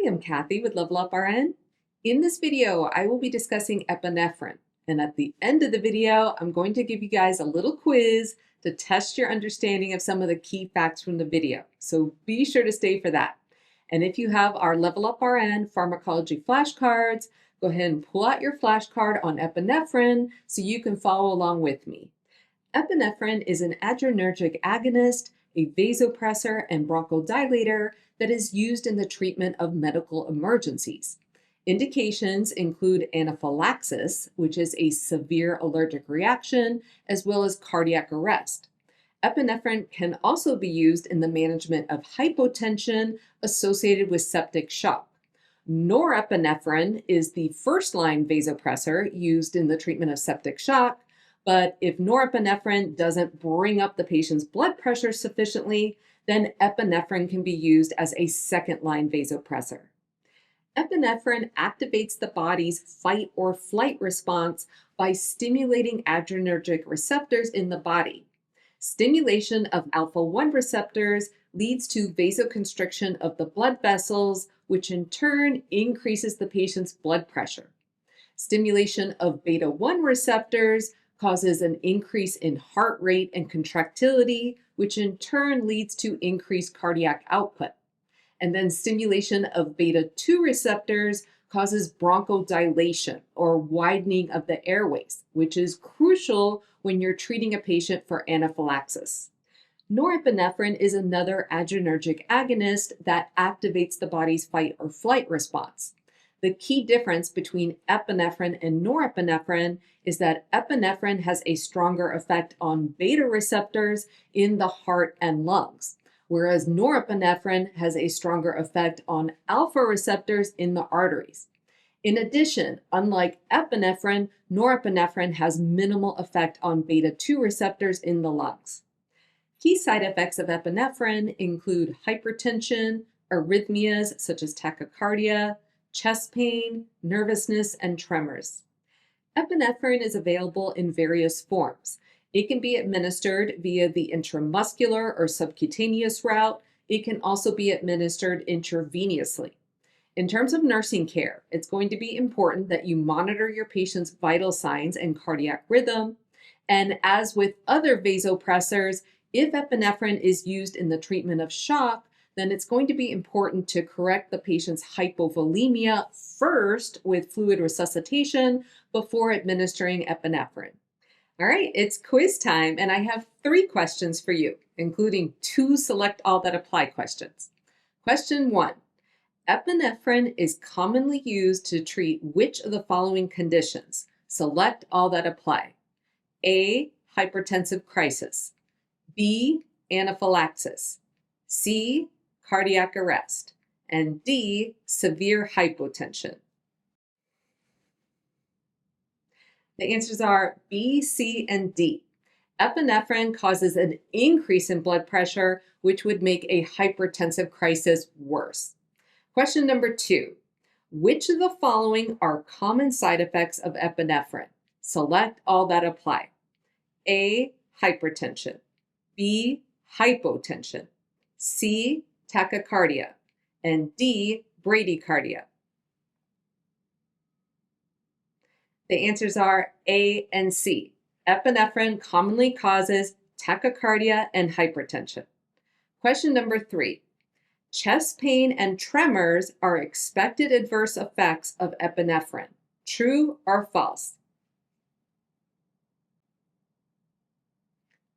I'm Cathy with Level Up RN. In this video, I will be discussing epinephrine. And at the end of the video, I'm going to give you guys a little quiz to test your understanding of some of the key facts from the video. So be sure to stay for that. And if you have our Level Up RN Pharmacology flashcards, go ahead and pull out your flashcard on epinephrine so you can follow along with me. Epinephrine is an adrenergic agonist, a vasopressor, and bronchodilator that is used in the treatment of medical emergencies. Indications include anaphylaxis, which is a severe allergic reaction, as well as cardiac arrest. Epinephrine can also be used in the management of hypotension associated with septic shock. Norepinephrine is the first-line vasopressor used in the treatment of septic shock, but if norepinephrine doesn't bring up the patient's blood pressure sufficiently, then epinephrine can be used as a second-line vasopressor. Epinephrine activates the body's fight or flight response by stimulating adrenergic receptors in the body. Stimulation of alpha-1 receptors leads to vasoconstriction of the blood vessels, which in turn increases the patient's blood pressure. Stimulation of beta-1 receptors causes an increase in heart rate and contractility, which in turn leads to increased cardiac output. And then stimulation of beta-2 receptors causes bronchodilation, or widening of the airways, which is crucial when you're treating a patient for anaphylaxis. Norepinephrine is another adrenergic agonist that activates the body's fight or flight response. The key difference between epinephrine and norepinephrine is that epinephrine has a stronger effect on beta receptors in the heart and lungs, whereas norepinephrine has a stronger effect on alpha receptors in the arteries. In addition, unlike epinephrine, norepinephrine has minimal effect on beta-2 receptors in the lungs. Key side effects of epinephrine include hypertension, arrhythmias such as tachycardia, chest pain, nervousness, and tremors. Epinephrine is available in various forms. It can be administered via the intramuscular or subcutaneous route. It can also be administered intravenously. In terms of nursing care, it's going to be important that you monitor your patient's vital signs and cardiac rhythm. And as with other vasopressors, if epinephrine is used in the treatment of shock, then it's going to be important to correct the patient's hypovolemia first with fluid resuscitation before administering epinephrine. All right, it's quiz time, and I have 3 questions for you, including 2 select all that apply questions. Question 1. Epinephrine is commonly used to treat which of the following conditions? Select all that apply. A, hypertensive crisis. B, anaphylaxis. C, cardiac arrest. And D, severe hypotension. The answers are B, C, and D. Epinephrine causes an increase in blood pressure, which would make a hypertensive crisis worse. Question number 2. Which of the following are common side effects of epinephrine? Select all that apply. A, hypertension. B, hypotension. C, tachycardia. And D, bradycardia. The answers are A and C. Epinephrine commonly causes tachycardia and hypertension. Question number 3. Chest pain and tremors are expected adverse effects of epinephrine. True or false?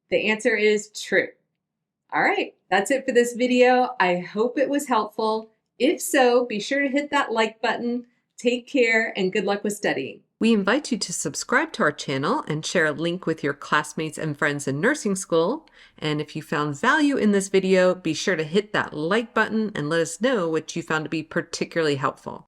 The answer is true. All right, that's it for this video. I hope it was helpful. If so, be sure to hit that like button. Take care and good luck with studying. We invite you to subscribe to our channel and share a link with your classmates and friends in nursing school. And if you found value in this video, be sure to hit that like button and let us know what you found to be particularly helpful.